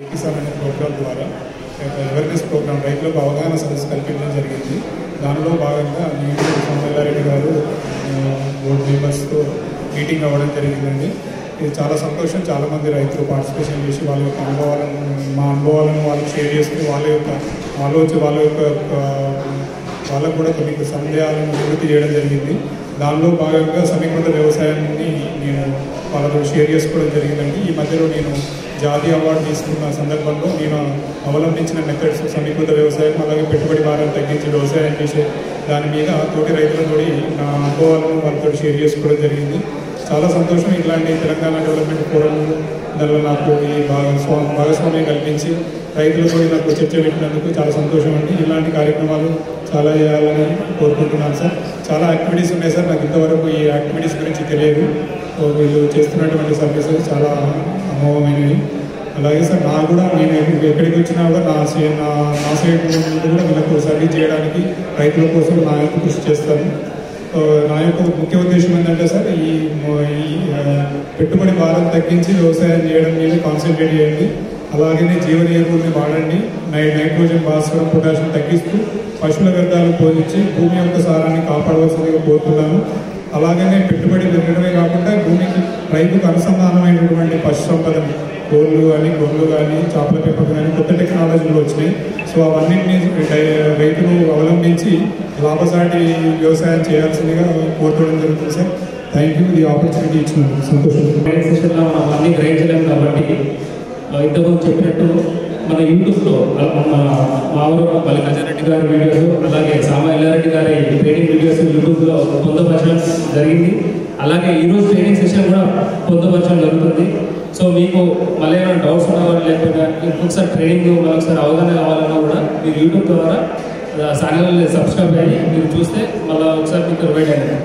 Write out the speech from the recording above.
కిసాన్ అనే ప్రోగ్రాం ద్వారా awareness programme రైతులకు అవగాహన సదస్సు కల్పించడం జరిగింది. దానిలో భాగంగా నేను సోమల్లారెడ్డి గారు బోర్డు మెంబర్స్తో మీటింగ్ అవ్వడం జరిగిందండి. ఇది చాలా సంతోషం. చాలామంది రైతులు పార్టిసిపేషన్ చేసి వాళ్ళ యొక్క అనుభవాలను వాళ్ళు షేర్ చేస్తూ వాళ్ళకు కూడా కొన్ని సందేహాలను నివృత్తి చేయడం జరిగింది. దానిలో భాగంగా సమీకృత వ్యవసాయాన్ని నేను వాళ్ళతో షేర్ చేసుకోవడం జరిగిందండి. ఈ మధ్యలో నేను జాతీయ అవార్డు తీసుకున్న సందర్భంలో నేను అవలంబించిన మెథడ్స్ సమీకృత వ్యవసాయం, అలాగే పెట్టుబడి భారాన్ని తగ్గించి వ్యవసాయం చేసే దాని మీద తోటి రైతులతో నా అనుభవాలను వాళ్ళతో షేర్ చేసుకోవడం జరిగింది. చాలా సంతోషం. ఇట్లాంటి తెలంగాణ డెవలప్మెంట్ ఫోరం దానిలో నాకు ఈ భాగస్వామ్యం కల్పించి రైతులతో నాకు చర్చ పెట్టినందుకు చాలా సంతోషం అండి. ఇలాంటి కార్యక్రమాలు చాలా చేయాలని కోరుకుంటున్నాను సార్. చాలా యాక్టివిటీస్ ఉన్నాయి సార్. నాకు ఇంతవరకు ఈ యాక్టివిటీస్ గురించి తెలియదు. వీళ్ళు చేస్తున్నటువంటి సర్వీసెస్ చాలా అమోఘమైనవి. అలాగే సార్ నాకు కూడా నేను ఎక్కడికి వచ్చినా కూడా నా సైడ్ నుండి కూడా వీళ్ళకు సర్వీస్ చేయడానికి రైతుల కోసం నా యొక్క కృషి చేస్తాను. నా యొక్క ముఖ్య ఉద్దేశం ఏంటంటే సార్, ఈ పెట్టుబడి భారం తగ్గించి వ్యవసాయం చేయడం మీద కాన్సన్ట్రేట్ చేయండి. అలాగే జీవన ఎరువుల్ని వాడండి. నైట్రోజన్, భాస్వరం, పొటాషియం తగ్గిస్తూ పశువుల వ్యర్థాలు పోషించి భూమి యొక్క సారాన్ని కాపాడవలసిందిగా కోరుతున్నాను. అలాగనే పెట్టుబడి పెరగడమే కాకుండా భూమికి రైతుకు అనుసంధానమైనటువంటి పశు సంపదని గొర్రెలు కానీ చేపల పెంపకం కానీ కొత్త టెక్నాలజీలు వచ్చినాయి. సో అవన్నింటినీ రైతులు అవలంబించి లాభసాటి వ్యవసాయం చేయాల్సిందిగా కోరుకోవడం జరుగుతుంది సార్. Thank you. ఈ ఆపర్చునిటీ ఇచ్చినందుకు సంతోషం. సెషన్లో మనం అన్నీ గ్రహించలేము కాబట్టి ఇంతకుముందు చెప్పినట్టు మన యూట్యూబ్లో మా ఊరు మల్లికార్జునరెడ్డి గారి వీడియోస్, అలాగే సామయ్యారెడ్డి గారి ట్రైనింగ్ వీడియోస్ యూట్యూబ్లో పొందుపరచడం జరిగింది. అలాగే ఈరోజు ట్రైనింగ్ సెషన్ కూడా పొందుపరచడం జరుగుతుంది. సో మీకు మళ్ళీ ఏమైనా డౌట్స్ ఉన్నా లేకపోతే ఇంకొకసారి ట్రైనింగ్ మరొకసారి అవగాహన కావాలన్నా కూడా మీరు యూట్యూబ్ ద్వారా ఛానల్ సబ్స్క్రైబ్ అయ్యి మీరు చూస్తే మళ్ళీ ఒకసారి మీకు రివైండ్ అయ్యింది.